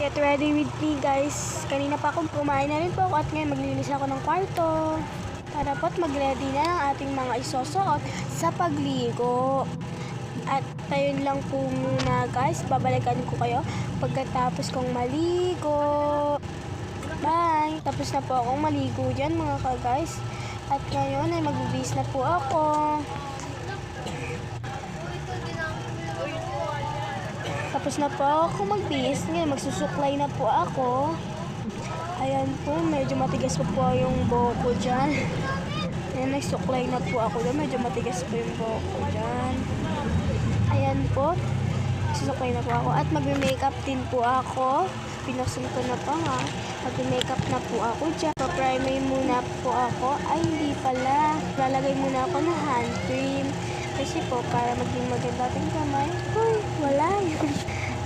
Get ready with me guys. Kanina pa akong kumain na rin po ako at ngayon maglinis ako ng kwarto. Para po't mag-ready na ang ating mga isusuot sa pagligo. At ayun lang po muna guys. Babalikan ko kayo pagkatapos kong maligo. Bye! Tapos na po akong maligo dyan mga ka-guys. At ngayon ay magbibis na po ako. Tapos na po ako magbihis. Ngayon magsusuklay na po ako. Ayan po, medyo matigas po yung buhok ko dyan. Ayan, nagsuklay na po ako dyan. Medyo matigas po yung buhok ko dyan. Ayan po, susuklay na po ako. At mag-makeup din po ako. Pinaksan ko na pa nga. Mag-makeup na po ako dyan. Pa-primer muna po ako. Ay, hindi pala. Lalagay muna ako ng hand cream. Kasi po, para maging maganda ating kamay. Uy, wala yun.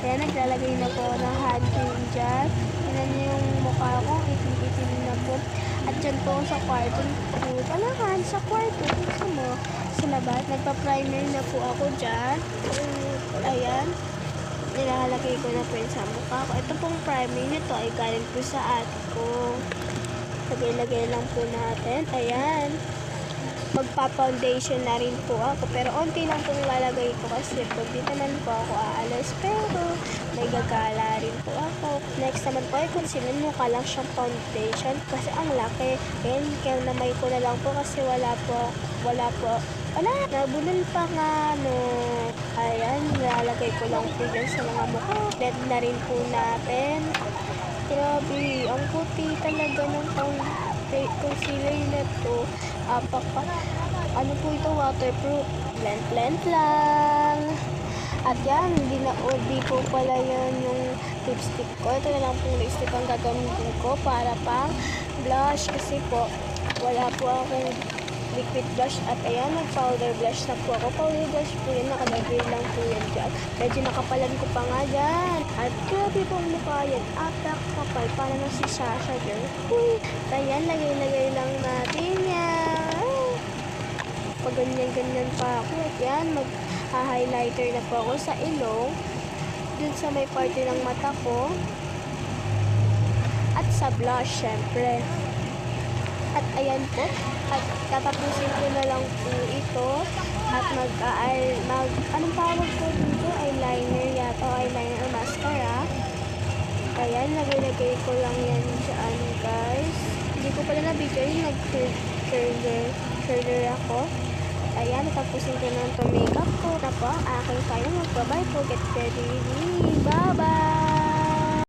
Kaya naglalagay na po ng hand cream dyan. Tignan niyo yung mukha ko. Itim-itim na po. At dyan po sa kwarto. Palahan, sa kwarto. Gusto mo, sa labas. Nagpa-primer na po ako dyan. Ayan. Nilalagay ko na po yun sa mukha ko. Ito pong primer nito ay galing po sa ate ko. Lagay-lagay lang po natin. Ayan. Magpa-foundation na rin po ako. Pero onti lang pong lalagay ko kasi po di naman po ako aalis. Pero may gagala rin po ako. Next naman po ay concealer. Mukha lang siyang foundation kasi ang laki. Ayan, kaya namay ko na lang po kasi wala, nabunol pa nga no. Ayan, nilalagay ko lang po dyan sa mga mukha. Blend na rin po natin. Grabe, ang puti talaga ng concealer na to. Ano po ito, waterproof. Blend lang. At yan, di po pala yan yung lipstick ko. Ito na lang pong lipstick ang gagamitin ko para pang blush. Kasi po, wala po akong liquid blush. At ayan, mag-powder blush na po ako. Powder blush po yan, nakalagay lang po yan dyan. Medyo nakapalan ko pa nga dyan. At grabe pong mukha yan. Apak kapal, para na si Sasha girl. Uy, ayan, lagay-lagay lang natin yan. Pag ganyan-ganyan pa ako. At yan, mag-highlighter na po ako sa ilong. Dun sa may parte ng mata ko. At sa blush, syempre. At ayan po. At tatapusin ko na lang po ito. At anong tawag ko dito? Eyeliner yata. O eyeliner o mascara. Ayan, lagay-lagay ko lang yan dyan, guys. Hindi ko pala na-video yung nag-curler ako. Ayan, tapusin ko na ito makeup ko. Tapos, aking final. Bye-bye po. Get ready with me. Bye-bye!